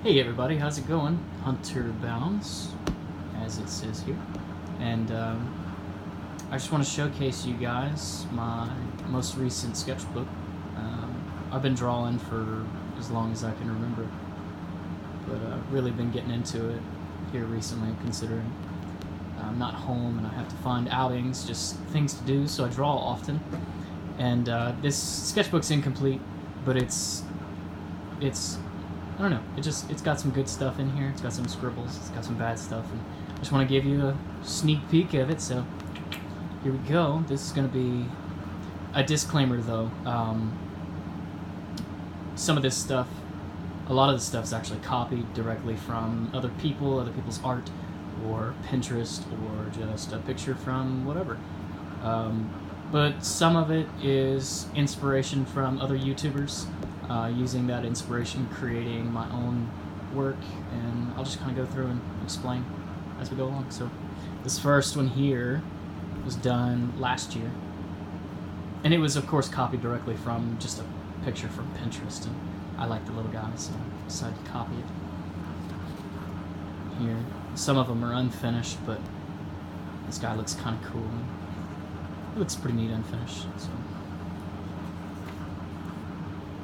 Hey everybody, how's it going? Hunter Bounds, as it says here. And I just want to showcase you guys my most recent sketchbook. I've been drawing for as long as I can remember, but really been getting into it here recently, considering I'm not home and I have to find outings, just things to do, so I draw often. And this sketchbook's incomplete, but it's I don't know, it's got some good stuff in here. It's got some scribbles, it's got some bad stuff, and I just want to give you a sneak peek of it. So here we go. This is going to be a disclaimer though. Some of this stuff, a lot of the stuff's actually copied directly from other people's art, or Pinterest, or just a picture from whatever. But some of it is inspiration from other YouTubers, using that inspiration, creating my own work, and I'll just kind of go through and explain as we go along. So this first one here was done last year, and it was of course copied directly from just a picture from Pinterest, and I like the little guy, so I decided to copy it. Here, some of them are unfinished, but this guy looks kind of cool. It looks pretty neat unfinished. So,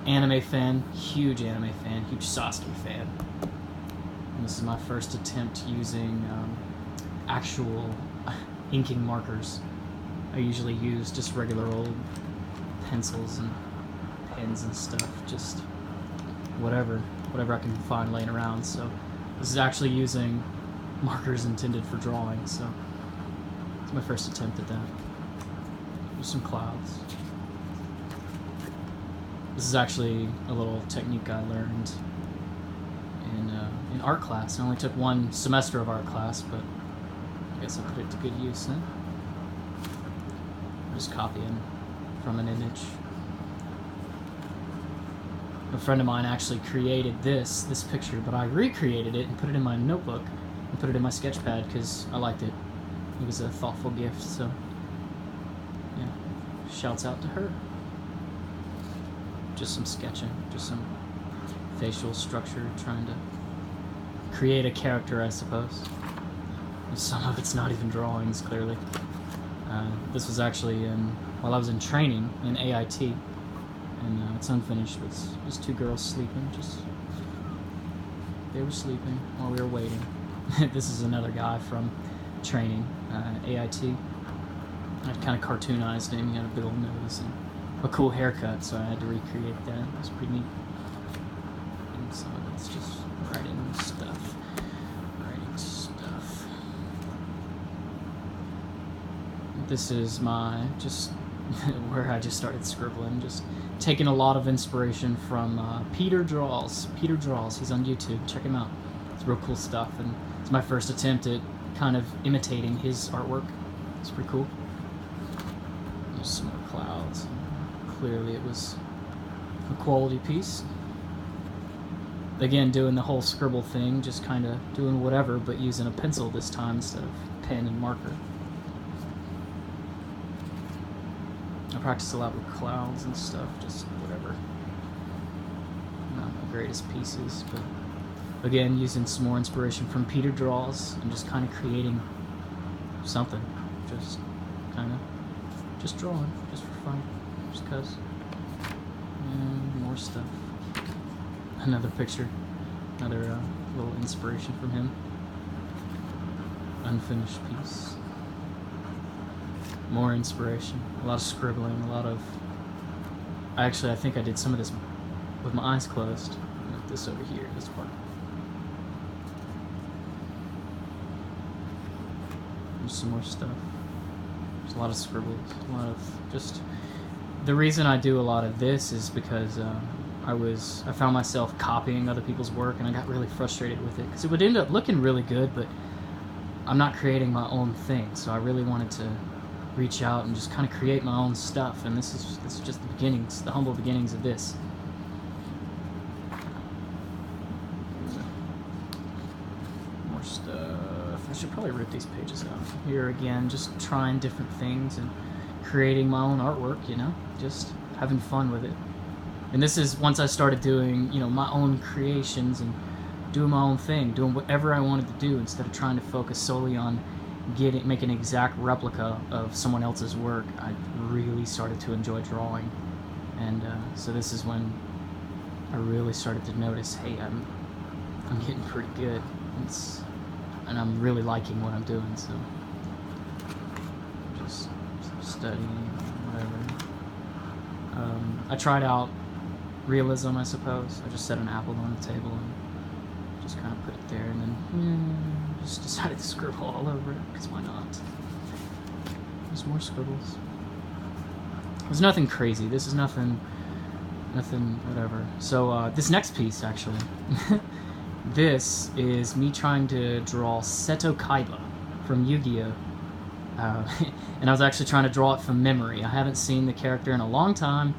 anime fan, huge Sasuke fan. And this is my first attempt using actual inking markers. I usually use just regular old pencils and pens and stuff, just whatever I can find laying around. So this is actually using markers intended for drawing, so it's my first attempt at that. There's some clouds. This is actually a little technique I learned in art class. I only took one semester of art class, but I guess I put it to good use then. I'm just copying from an image. A friend of mine actually created this picture, but I recreated it and put it in my notebook and put it in my sketch pad because I liked it. It was a thoughtful gift, so yeah, shouts out to her. Just some sketching, just some facial structure, trying to create a character, I suppose. Some of it's not even drawings, clearly. This was actually while I was in training in AIT, and it's unfinished. It's just two girls sleeping. They were sleeping while we were waiting. This is another guy from training, AIT. I kind of cartoonized him. He had a big old nose and a cool haircut, so I had to recreate that. It was pretty neat. And some of it's just writing stuff. This is my where I just started scribbling, just taking a lot of inspiration from Peter Draws. Peter Draws, he's on YouTube, check him out. It's real cool stuff, and it's my first attempt at kind of imitating his artwork. It's pretty cool. There's some more clouds. Clearly it was a quality piece. Again, doing the whole scribble thing, just kind of doing whatever, but using a pencil this time instead of pen and marker. I practice a lot with clouds and stuff, just whatever. Not my greatest pieces, but again, using some more inspiration from Peter Draws and just kind of creating something. Just drawing, just for fun, just cuz. And more stuff. Another picture, another little inspiration from him. Unfinished piece. More inspiration, a lot of scribbling, a lot of... I think I did some of this with my eyes closed. This over here, this part. There's some more stuff. There's a lot of scribbles, a lot of just... The reason I do a lot of this is because I found myself copying other people's work, and I got really frustrated with it, because it would end up looking really good, but I'm not creating my own thing, so I really wanted to reach out and just kind of create my own stuff, and this is just the beginnings, the humble beginnings of this. More stuff. I should probably rip these pages out. Here again, just trying different things and creating my own artwork, you know, just having fun with it. And this is once I started doing, you know, my own creations and doing my own thing, doing whatever I wanted to do instead of trying to focus solely on making an exact replica of someone else's work. I really started to enjoy drawing, and so this is when I really started to notice, hey, I'm getting pretty good, and I'm really liking what I'm doing. So just studying, whatever. I tried out realism, I suppose. I just set an apple on the table and just kind of put it there, and then just decided to scribble all over it, because why not? There's more scribbles. There's nothing crazy. This is nothing whatever. So this next piece, actually, this is me trying to draw Seto Kaiba from Yu-Gi-Oh! And I was actually trying to draw it from memory. I haven't seen the character in a long time,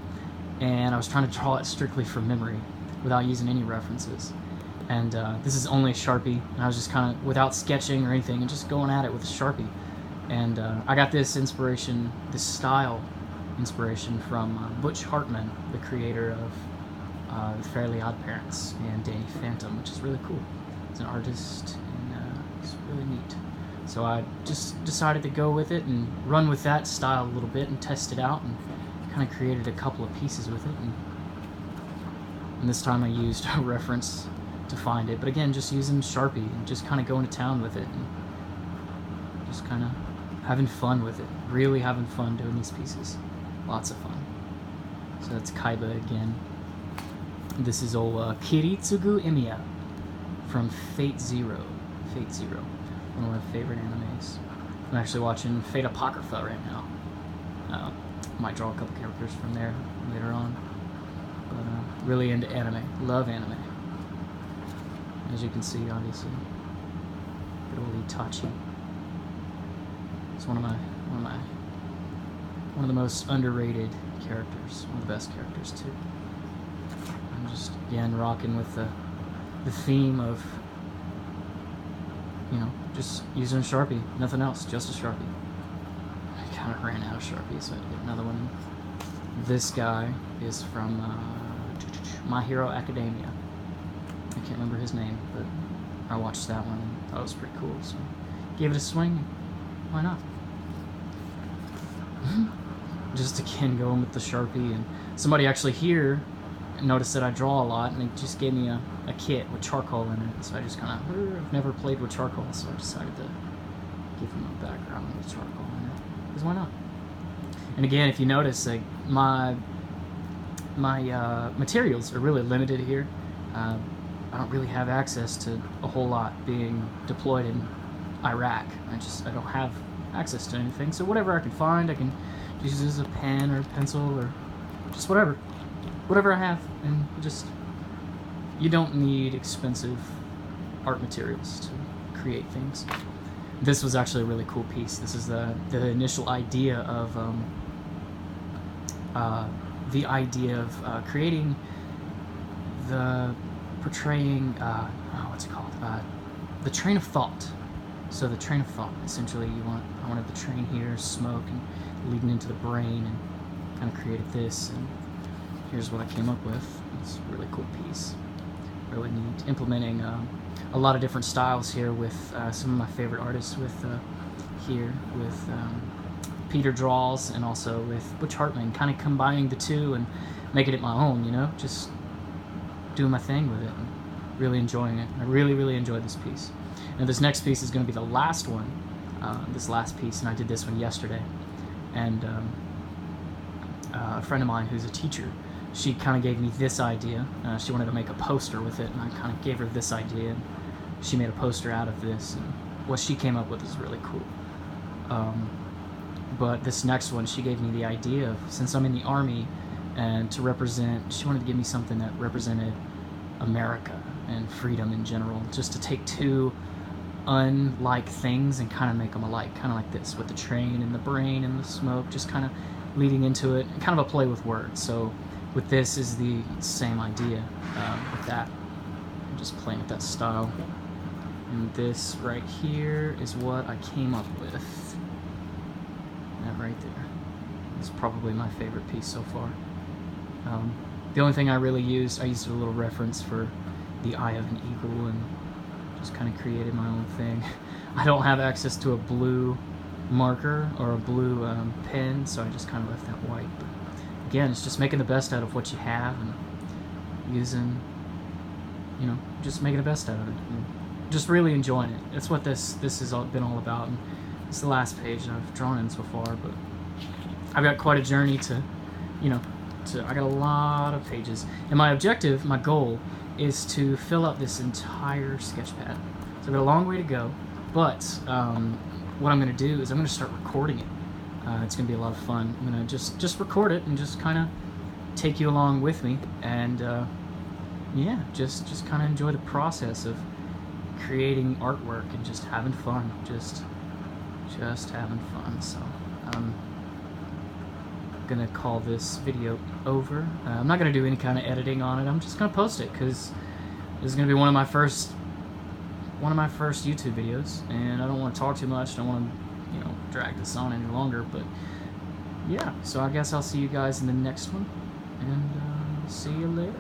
and I was trying to draw it strictly from memory without using any references. And this is only a Sharpie, and I was just kind of, without sketching or anything, and just going at it with a Sharpie. And I got this inspiration, this style inspiration from Butch Hartman, the creator of The Fairly Odd Parents and Danny Phantom, which is really cool. He's an artist, and it's really neat. So I just decided to go with it and run with that style a little bit and test it out, and kind of created a couple of pieces with it. And this time I used a reference to find it, but again, just using Sharpie and just kind of going to town with it, and just kind of having fun with it. Really having fun doing these pieces. Lots of fun. So that's Kaiba again. This is old Kiritsugu Emiya from Fate Zero. Fate Zero. One of my favorite animes. I'm actually watching Fate Apocrypha right now. Might draw a couple characters from there later on. But really into anime. Love anime. As you can see, obviously. Good old Itachi. It's one of the most underrated characters. One of the best characters too. I'm just again rocking with the theme of, you know, just using a Sharpie, nothing else, just a Sharpie. I kind of ran out of Sharpies, so I had to get another one. This guy is from My Hero Academia. I can't remember his name, but I watched that one and thought it was pretty cool, so gave it a swing. Why not? Just again going with the Sharpie, and somebody actually here noticed that I draw a lot, and they just gave me a kit with charcoal in it. So I just kind of, I've never played with charcoal, so I decided to give them a background with charcoal in it, because why not? And again, if you notice, like my materials are really limited here. I don't really have access to a whole lot, being deployed in Iraq. I don't have access to anything, so whatever I can find, I can just use a pen or a pencil or just whatever I have, and just, you don't need expensive art materials to create things. This was actually a really cool piece. This is the initial idea of creating portraying what's it called, the train of thought. So the train of thought, essentially, I wanted the train here, smoke, and leading into the brain, and kind of created this, and here's what I came up with. It's a really cool piece, really neat. Implementing a lot of different styles here with some of my favorite artists, with Peter Draws, and also with Butch Hartman, kind of combining the two and making it my own, you know, just doing my thing with it, and really enjoying it. I really, really enjoyed this piece. Now this next piece is going to be the last one, this last piece, and I did this one yesterday. And a friend of mine who's a teacher, she kind of gave me this idea. She wanted to make a poster with it, and I kind of gave her this idea, and she made a poster out of this, and what she came up with is really cool. But this next one, she gave me the idea of, since I'm in the Army, and to represent, she wanted to give me something that represented America and freedom in general, just to take two unlike things and kind of make them alike, kind of like this, with the train and the brain and the smoke, just kind of leading into it, and kind of a play with words. So with this is the same idea with that. I'm just playing with that style. And this right here is what I came up with. That right there. It's probably my favorite piece so far. The only thing I really used a little reference for the eye of an eagle, and just kind of created my own thing. I don't have access to a blue marker or a blue pen, so I just kind of left that white. But again, it's just making the best out of what you have and using, you know, just making the best out of it and just really enjoying it. That's what this has been all about. And it's the last page, and I've drawn in so far, but I've got quite a journey to, you know, I got a lot of pages, and my objective, my goal, is to fill out this entire sketch pad. So I've got a long way to go, but what I'm going to do is I'm going to start recording it. It's going to be a lot of fun. I'm going to just record it and just kind of take you along with me, and yeah, just kind of enjoy the process of creating artwork and just having fun, just having fun. So I'm gonna call this video over. I'm not gonna do any kind of editing on it. I'm just gonna post it because this is gonna be one of my first YouTube videos, and I don't want to talk too much. I don't want to, you know, drag this on any longer. But yeah, so I guess I'll see you guys in the next one, and see you later.